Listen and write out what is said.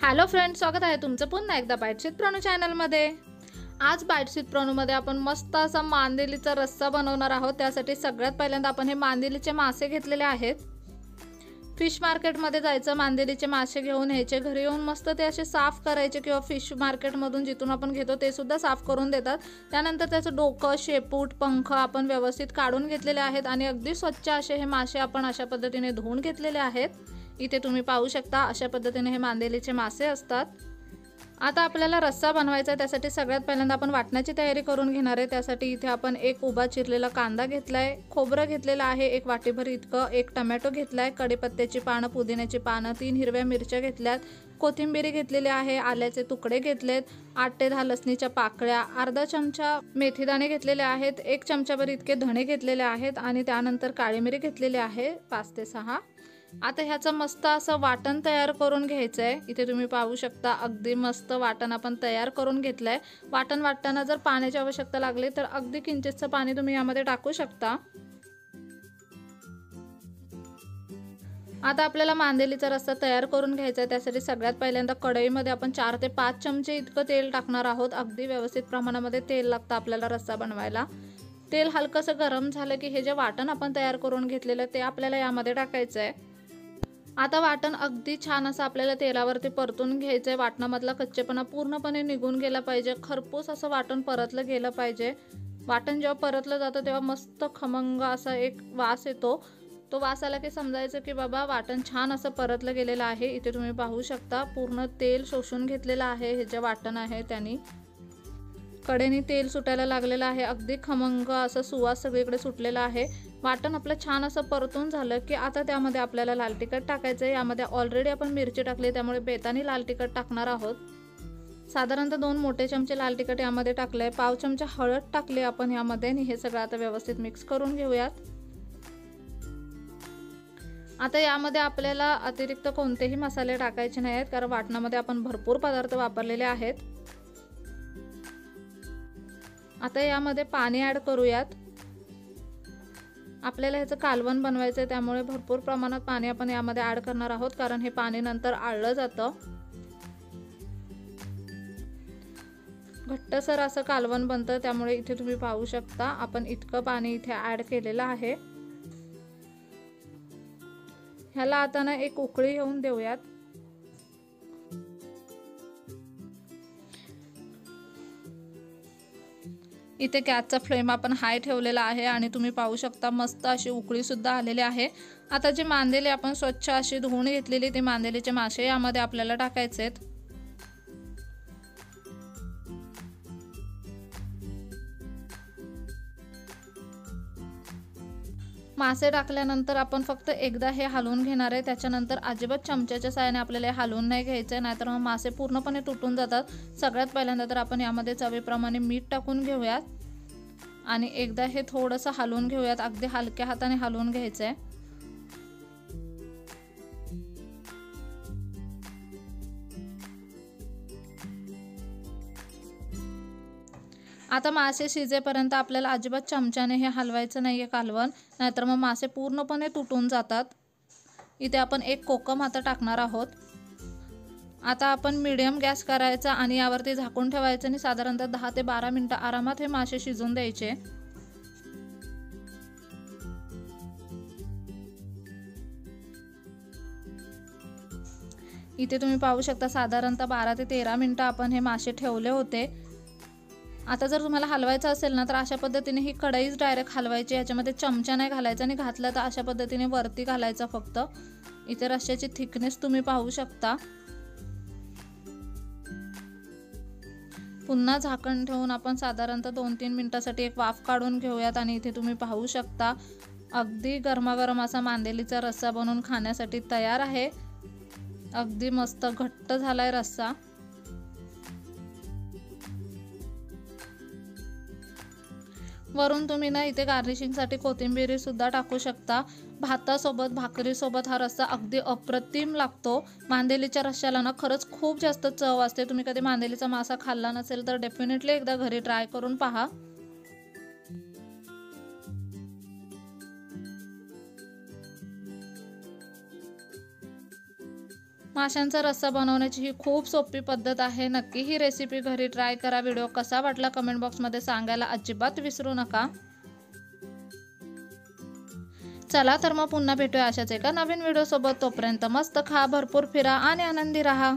Hello friends, स्वागत आहे तुमचं पुन्हा एकदा बाईटशीत प्रणू चॅनलमध्ये। आज बाईटशीत प्रणूमध्ये आपण मस्त असा मांदेलीचा रस्सा बनवणार आहोत। त्यासाठी सगळ्यात पहिल्यांदा आपण हे मांदेलीचे मासे घेतलेले आहेत। फिश मार्केटमध्ये जायचं, मांदेलीचे मासे घेऊन यायचे, घरी येऊन मस्त ते असे साफ करायचे किंवा फिश मार्केटमधून जिथून आपण घेतो ते सुद्धा साफ करून देतात। त्यानंतर त्याचं डोकं, शेपूट, पंख आपण व्यवस्थित काढून घेतलेले आहेत आणि अगदी स्वच्छ असे हे मासे आपण अशा पद्धतीने धुवून घेतलेले आहेत। इथे तुम्ही पाहू शकता अशा पद्धतीने हे मांदेलीचे मासे असतात। आता आपल्याला रस्सा बनवायचा आहे, त्यासाठी सगळ्यात पहिल्यांदा आपण वाटण्याची तयारी करून घेणार आहे। त्यासाठी इथे आपण एक उभा चिरलेला कांदा घेतलाय, खोबरं घेतलेलं आहे एक वाटीभर इतकं, एक टोमॅटो घेतलाय, कढीपत्त्याची पानं, पुदिन्याची पानं, 3 हिरव्या मिरच्या घेतल्यात, कोथिंबीर घेतलेली आहे, आल्याचे तुकडे घेतलेत, 8 ते 10 लसणीच्या पाकळ्या, अर्धा चमचा मेथीदाणे घेतलेले आहेत, 1 चमचाभर इतके धणे घेतलेले आहेत आणि त्यानंतर काळी मिरी घेतलेली आहे 5 ते 6। आता ह्याचं मस्त असं वाटण तयार करून घ्यायचं आहे। इथे तुम्ही पाहू शकता अगदी मस्त वाटण आपण तयार करून घेतलंय। वाटण वाटताना जर पाण्याची आवश्यकता लागली तर अगदी किंचितचं पाणी तुम्ही यामध्ये टाकू शकता। आता आपल्याला मांदेलीचा रस्सा तयार करून घ्यायचा आहे। त्यासाठी सगळ्यात पहिल्यांदा कढईमध्ये आपण 4 ते 5 चमचे इतकं तेल टाकणार आहोत। अगदी व्यवस्थित प्रमाणामध्ये तेल लागतं आपल्याला रस्सा बनवायला। तेल हलकंसं गरम झालं की हे जे वाटण आपण तयार करून घेतलेलं ते आपल्याला यामध्ये टाकायचं आहे। आता वाटण अगदी छान असं आपल्याला तेलावरती परतून घ्यायचं आहे। वाटणामधला कच्चेपणा पूर्णपणे निघून गेला पाहिजे, खरपूस असं वाटण परतलं गेलं पाहिजे। वाटण जेव्हा परतलं जातं तेव्हा मस्त खमंग असा एक वास येतो। तो वास आला की समजायचं की बाबा वाटण छान असं परतलं गेलेलं आहे। इथे तुम्ही पाहू शकता पूर्ण तेल शोषून घेतलेलं आहे हे जे वाटण आहे त्याने। कडेने तेल सुटायला लागलेलं आहे, अगदी खमंग असं सुवास सगळीकडे सुटलेला आहे। वाटण आपलं छान असं परतून झालं की आता त्यामध्ये आपल्याला लाल तिखट टाकायचं आहे। यामध्ये ऑलरेडी आपण मिरची टाकली त्यामुळे बेताने लाल तिखट टाकणार आहोत। साधारणतः 2 मोठे चमचे लाल तिखट यामध्ये टाकलंय, पाव चमचा हळद टाकली आपण यामध्ये आणि हे सगळं आता व्यवस्थित मिक्स करून घेऊयात। आता यामध्ये आपल्याला अतिरिक्त कोणतेही मसाले टाकायचे नाहीत, कारण वाटणामध्ये आपण भरपूर पदार्थ वापरलेले आहेत। आता यामध्ये पाणी ॲड करूयात। आपल्याला ह्याचं कालवण बनवायचं आहे त्यामुळे भरपूर प्रमाणात पाणी आपण यामध्ये ॲड करणार आहोत, कारण हे पाणी नंतर आळलं जातं। घट्टसर असं कालवण बनतं, त्यामुळे इथे तुम्ही पाहू शकता आपण इतकं पाणी इथे ॲड केलेलं आहे। ह्याला आता ना एक उकळी येऊन देऊयात। इथे गॅसचा फ्लेम आपण हाय ठेवलेला आहे आणि तुम्ही पाहू शकता मस्त अशी उकळी सुद्धा आलेली आहे। आता जे मांदेली आपण स्वच्छ अशी धुवून घेतलेली ते मांदेलीचे मासे यामध्ये आपल्याला टाकायचे आहेत। मासे टाकल्यानंतर आपण फक्त एकदा हे हलवून घेणार आहे, त्याच्यानंतर अजिबात चमच्याच्या साहाय्याने आपल्याला हे हलवून नाही घ्यायचं आहे, नाहीतर मग मासे पूर्णपणे तुटून जातात। सगळ्यात पहिल्यांदा तर आपण यामध्ये चवीप्रमाणे मीठ टाकून घेऊयात आणि एकदा हे थोडंसं हलवून घेऊयात, अगदी हलक्या हाताने हलवून घ्यायचं आहे। आता मासे शिजेपर्यंत आपल्याला अजिबात चमच्याने हे हलवायचं नाहीये कालवण, नाहीतर मग मासे पूर्णपणे तुटून जातात। इथे आपण एक कोकम आता टाकणार आहोत। आता आपण मीडियम गॅस करायचा आणि यावरती झाकून ठेवायचं आणि साधारणतः 10 ते 12 मिनिटं आरामात हे मासे शिजून द्यायचे। इथे तुम्ही पाहू शकता साधारणतः 12 ते 13 मिनिटं आपण हे मासे ठेवले होते। आता जर तुम्हाला हलवायचं असेल ना तर अशा पद्धतीने ही कढईच डायरेक्ट हलवायची, याच्यामध्ये चमचा नाही घालायचा आणि घातलं तर अशा पद्धतीने वरती घालायचं फक्त। इथे रश्श्याची थिकनेस तुम्ही पाहू शकता। पुन्हा झाकण ठेवून आपण साधारणतः 2-3 मिनिटांसाठी एक वाफ काढून घेऊयात आणि इथे तुम्ही पाहू शकता अगदी गरमागरम असा मांदेलीचा रस्सा बनवून खाण्यासाठी तयार आहे। अगदी मस्त घट्ट झालाय रस्सा। वरून तुम्ही ना इथे गार्निशिंगसाठी कोथिंबीर सुद्धा टाकू शकता। भातासोबत, भाकरीसोबत हा रस्सा अगदी अप्रतिम लागतो। मांदेलीच्या रश्श्याला ना खरंच खूप जास्त चव असते। तुम्ही कधी मांदेलीचा मासा खाल्ला नसेल तर डेफिनेटली एकदा घरी ट्राय करून पहा। माशांचा रस्सा बनवण्याची ही खूप सोपी पद्धत आहे। नक्की ही रेसिपी घरी ट्राय करा। व्हिडिओ कसा वाटला कमेंट बॉक्समध्ये सांगायला अजिबात विसरू नका। चला तर मग पुन्हा भेटूया अशाच एका नवीन व्हिडिओ सोबत। तोपर्यंत मस्त खा, भरपूर फिरा आणि आनंदी राहा।